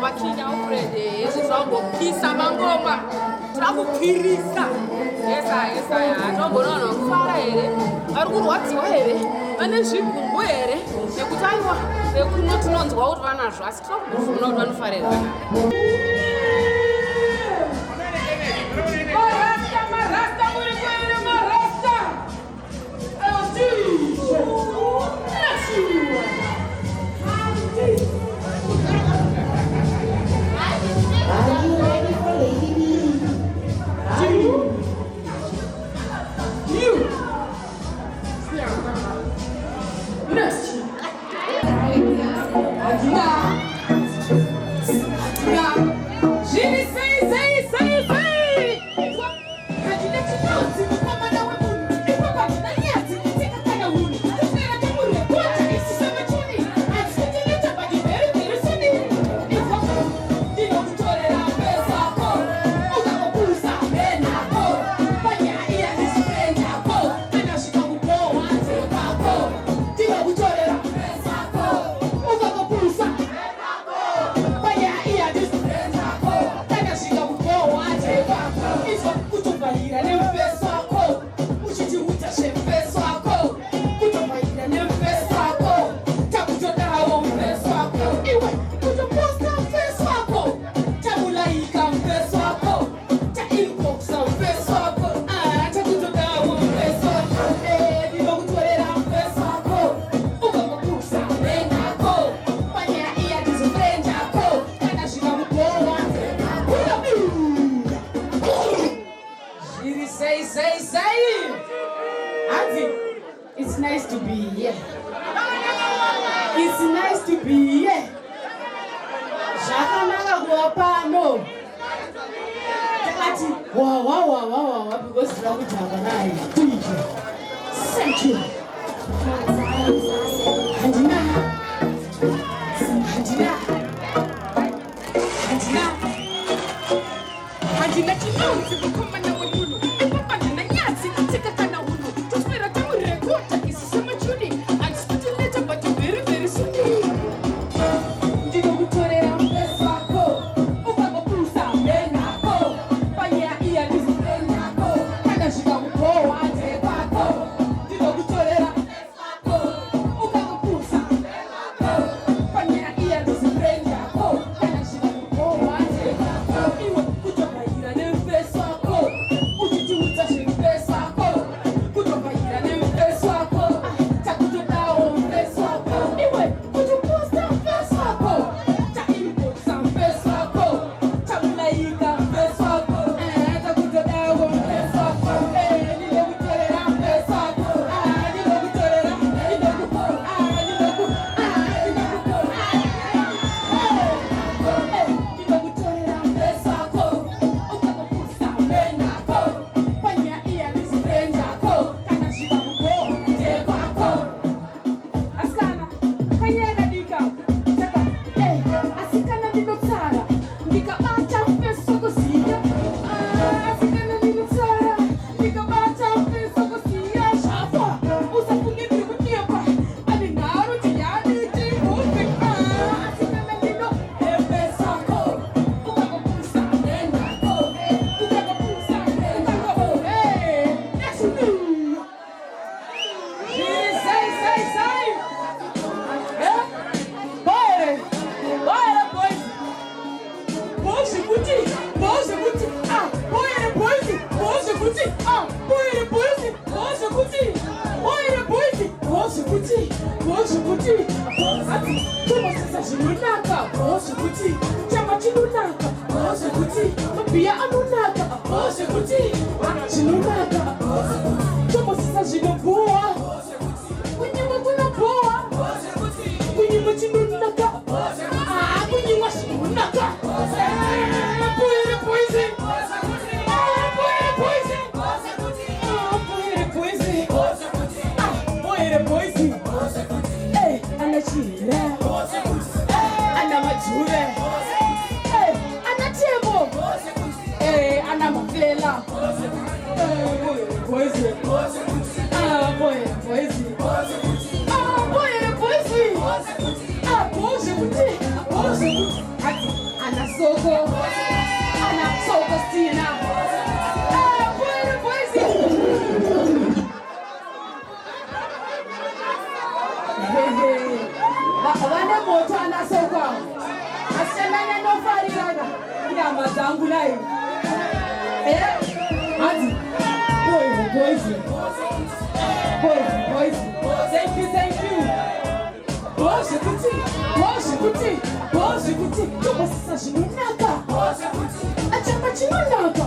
makinya ufrede hezvi zvangopisa mangoma zvakupirisa esa atogona kufara here vari kurwadziwa here vane zvigumbu here nekuti aiwa vekuno tinonzwa kuti vanazvo asi tokufuna kuti vanofarira marasta muri kuere marasta Are you ready for Lady B? You! Next! Jimmy, say! It's nice to be here. It's nice to be here. Shakanaka kuwapano. Takati wa because trakujava naye. Thank you. Handina chinonzi kukomana wemunhu. Ipapandina nyatsi atsikakana unhu. Toswera tamurekota isi samachuni. Andisikutileta but very very soon. Ndinokutorera mpeso wako. Ukagopusa menako. Panya iya ndizopenyako. Kana zvikakupowa ndepako. Ndinokutorera mpeso wako. Ukagopusa menako. Panya iya ndizopenyako. Kana zvikakupowa ndepako. Iwe kutobaira nempeso wako. Uchitiudza zvempeso wako. Kutobaira nempeso wako. Takutodawo mpeso wako. Iwe kutoposta mpeso wako. Tainboxa mpeso wako. Tamulaika mpeso wako. Takutodawo mpeso wako. Ndinokutorera mpeso wako. Ndinokutorera mpeso wako. Ukagopusa menako. Panya iya ndizopenyako. Kana zvikakupowa ndepako. Asikana, kanyera dika. Saka, asikana ndinotsara. Ndikabata mpeso kusiya. Asikana ndinotsara. Ndikabata mpeso kusiya. Shafa, usafunge ndiri kunyemba. Ane nharo tiyani timupe. Asikana ndino mpeso wako. Ukagopusa menako. Ukagopusa menako. Next move. Say. Bora, boys. Bože kuti. Bože kuti. Bora, boys. Bože kuti. Bora, boys. Bože kuti. Bora, boys. Bože kuti. Bože kuti. Ati, toma sasa zvinonaka. Bože kuti. Chama chinonaka. Bože kuti. Mabhiya anonaka. Bože kuti. Zvinonaka. Toma sasa zvinobowa. Kunyimwe kunobowa. Kunyimwe chinonaka. Kunyimwe zvinonaka. Bora, boys. Bora, boys. Ana chira. Ana majure. Ana tebo. Ana mafela. Boys. Bora, boys. Bora, boys. Bože kuti. soko. Ana soko sina. Vane moto anasoka. Asemene no fariraga. Ya mazangu lai. Ati. Boys. Thank you. Boże kuti. Tuba sasa shinunaka. Achamba chinunaka.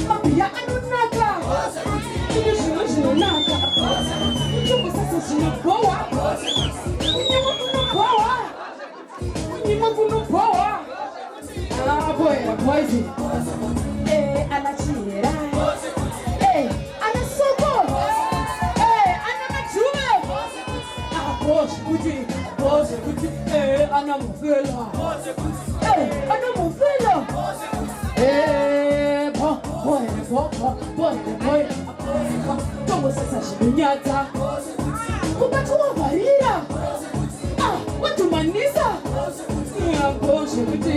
Mapia anunaka. Tuba shinunaka. Tuba sasa shinukowa. Boys. Anachira. Anasoko. Anamachume. Boże kuti. Anamufela. Boy. Tomo sasa shinyata. Kupatwa barira. Watumanisa. Boże kuti.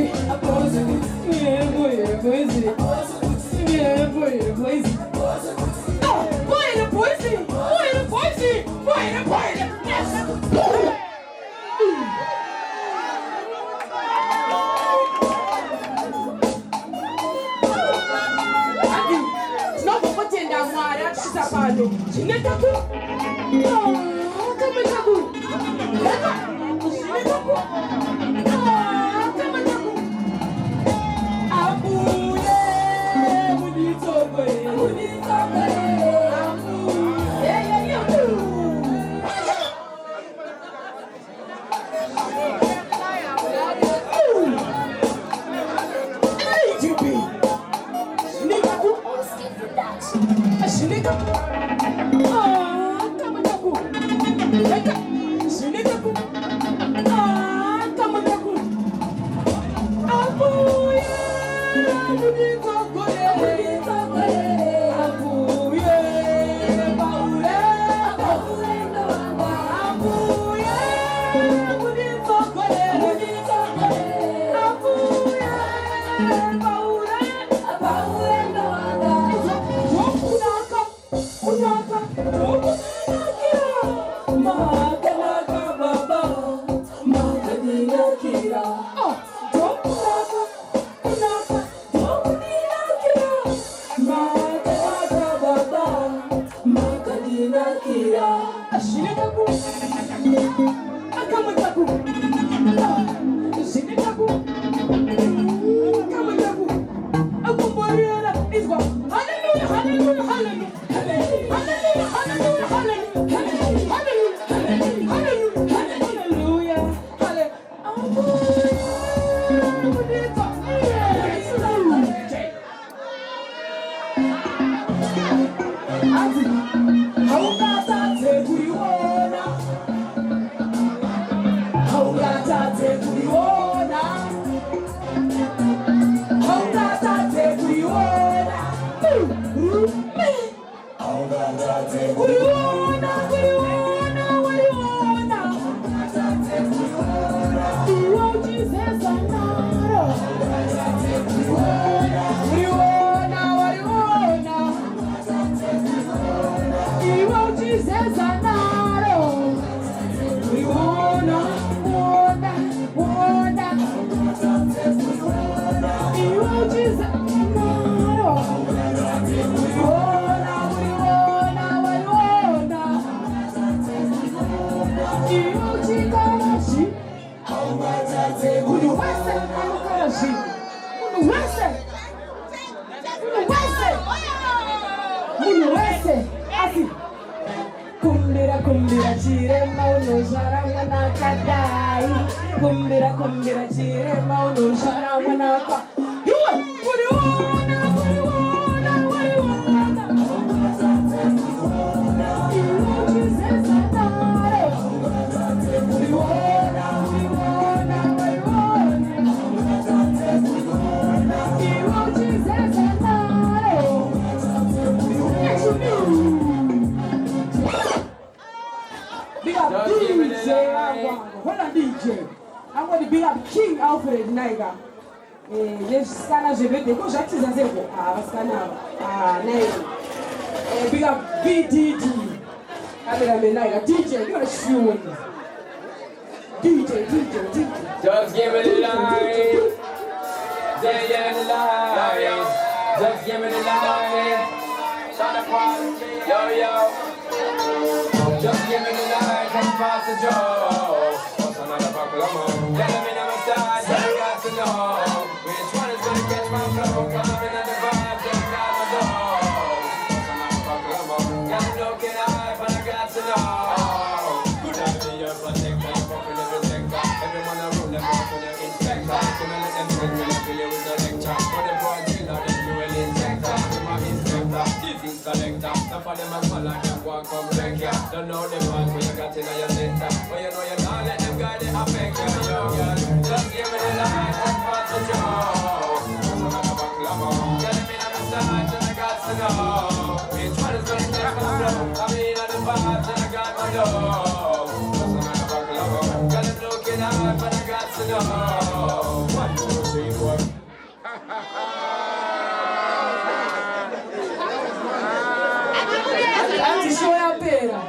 Kumbira chire mauno shara na kadai. Kumbira chire mauno shara na ka. DJ, hold on DJ. I'm going to be up King Alfred Niger. Jusqu'à là, je vais dire, quand j'active à zéro, parce que big up BDD. I mean, like a DJ, you're a shoe. DJ. Just give me the line. Day and light. Just give me the line. Shut up, yo. Just give me the light and pass the joe. What's another buckle of more? Tell me I'm a side, I got to know. Which one is gonna catch my flow? Cause I'm in the vibe, just got my door. What's another buckle of more? Got me looking high, but I got to know. Could I be your protector? Fucking every sector. Everyone around them off with their inspector. Can I let them get me like you with the lecture? For the broad dealer, then you will injector. I'm my inspector, disease collector. Some of them are small like them walk up wreck ya. Don't know the ones when you got in your center. But you know you can't let them guide it affect you, yo, girl. Just give me the light and pass the joe. I'm gonna buckle up on. Tell me I'm a side, and I got to know. Which one is gonna take my flow? I'm in on the vibes, and I got my dough. I'm gonna buckle up on. Got them looking hard, but I got to know. 1, 2, 3, 4. Antes show é a pera.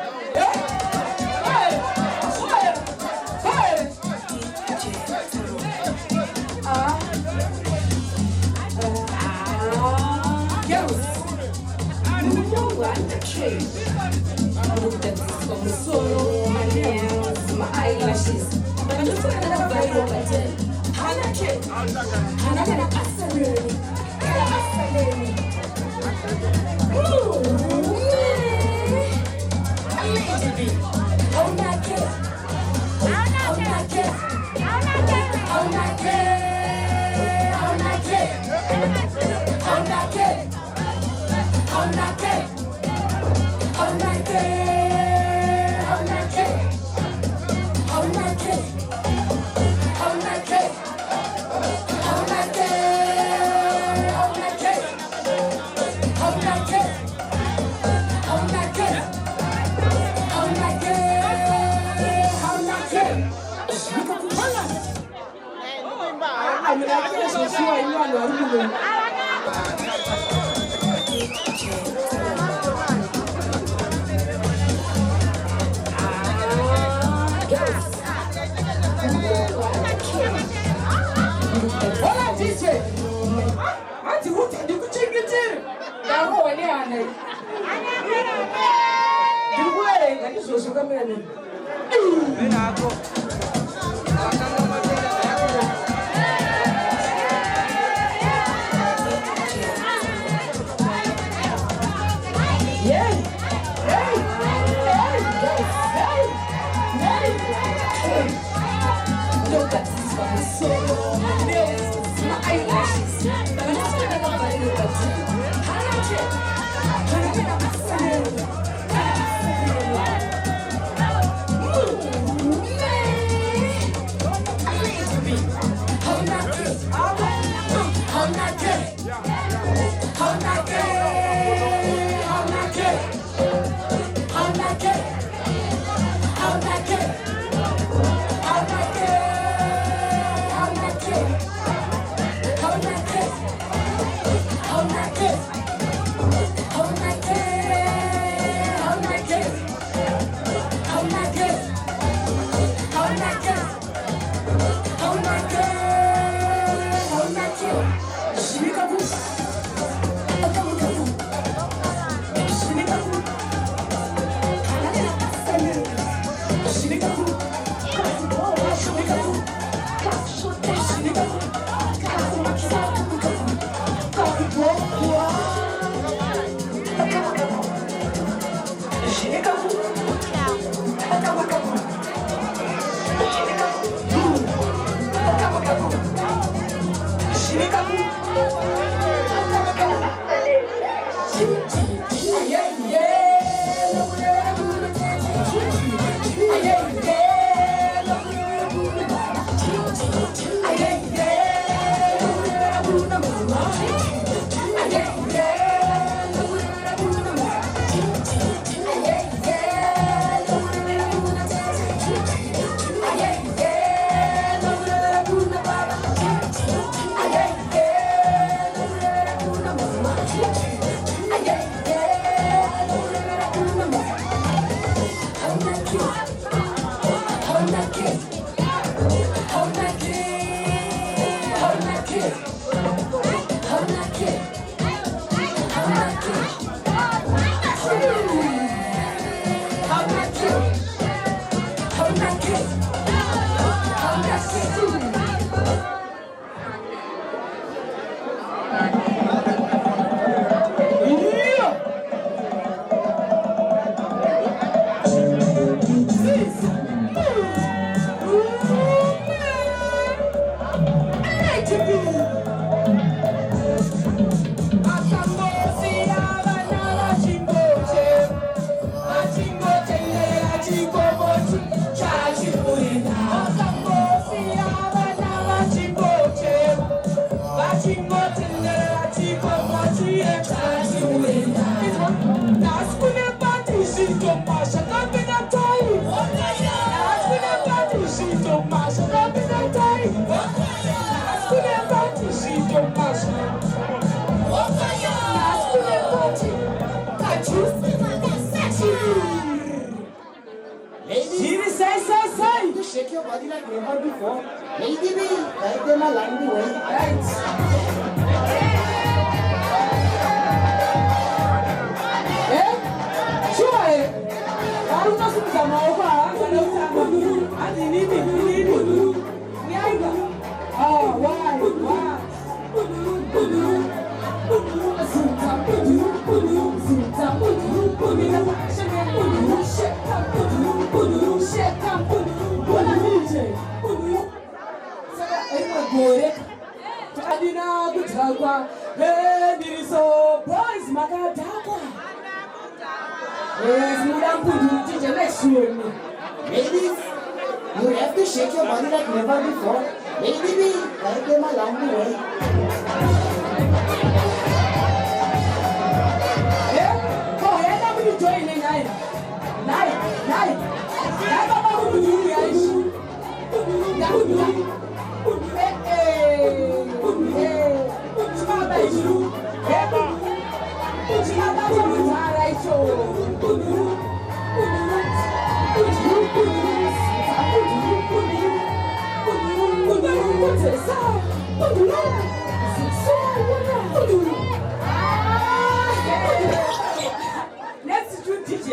body like never before. Lady B, guide them along the way. Right. Sure. Haruna simzama ofa, angana utama. Ati nini? Nyanga. Why? Ladies, you have to shake your body like never before. Lady B, guide them along the way. Let's do DJ.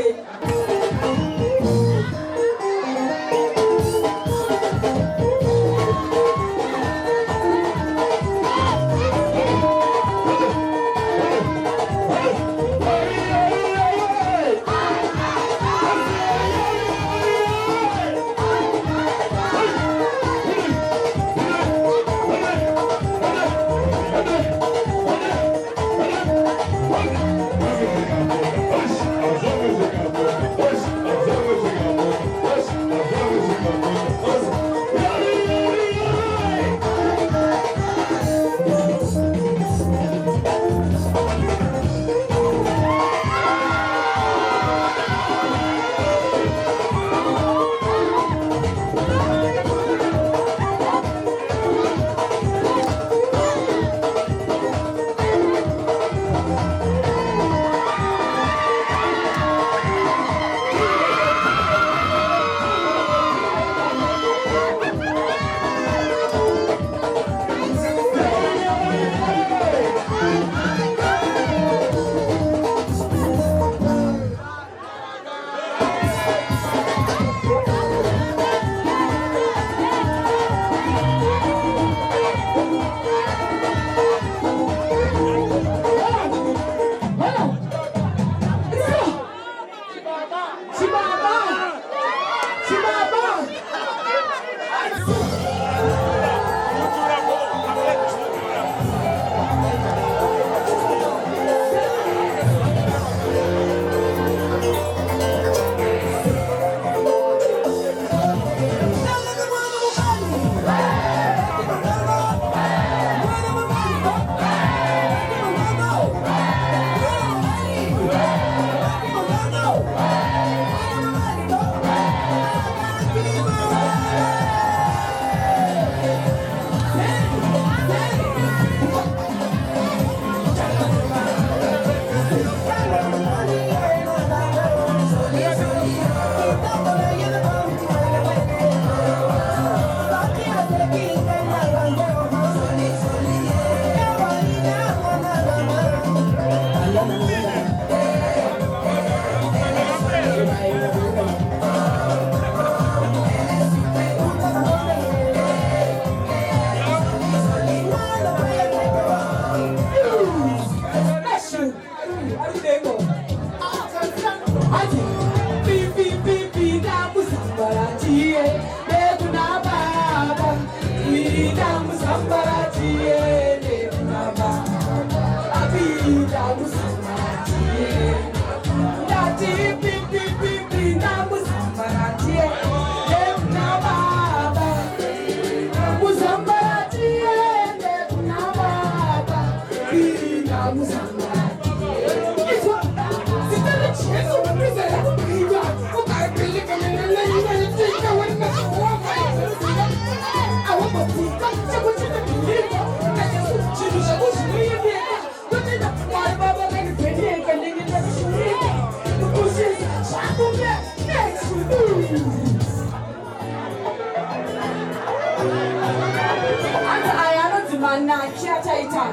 manake ataita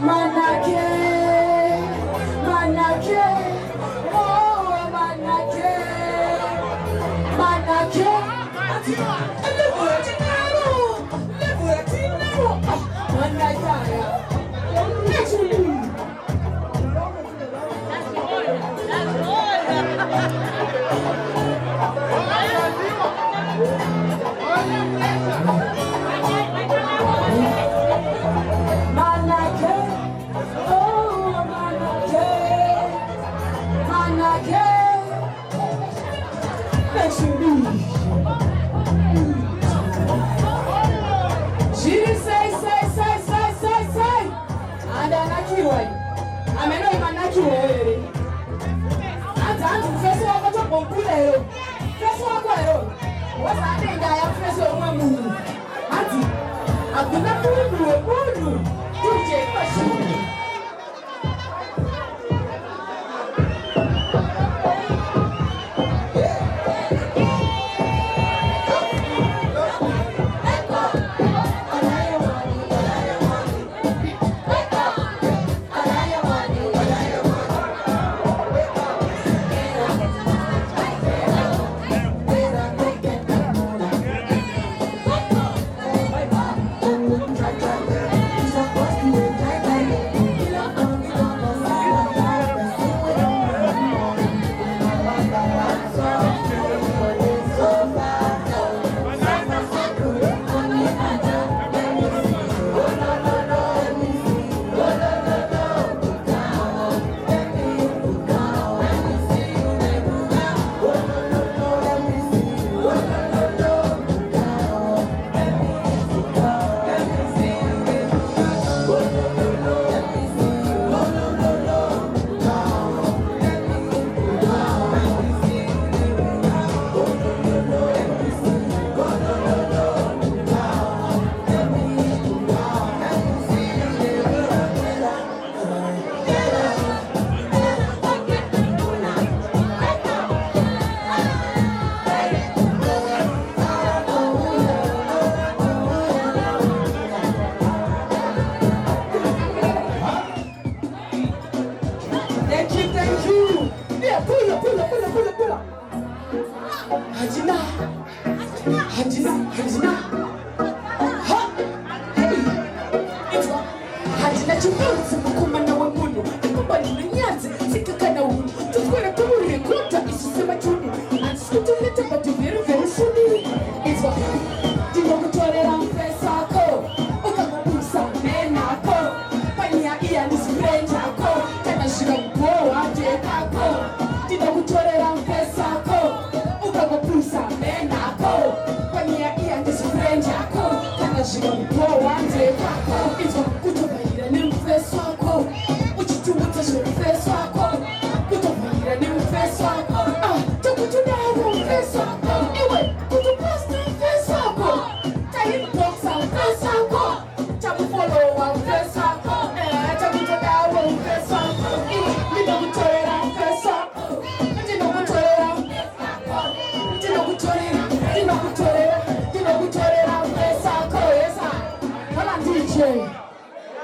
manake oh manake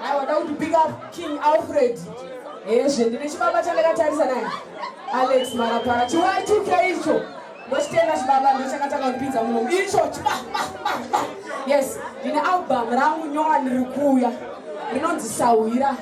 I would like to pick up King Alfred. Yes, and the Shibaba Chalaka Alex Marapara. Chua Chuka. What's the last Baba and the Chakataka pizza? Yes, in the album, Ramu and Rukuya. We don't Sawira.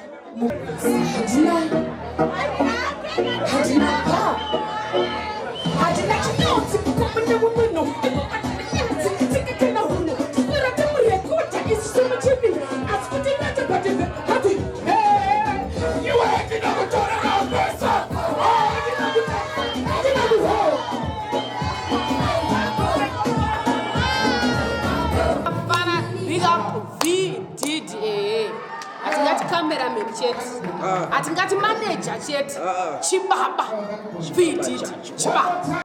Cameraman chet. Atingati manager chet. Chibaba. VD. Chibaba.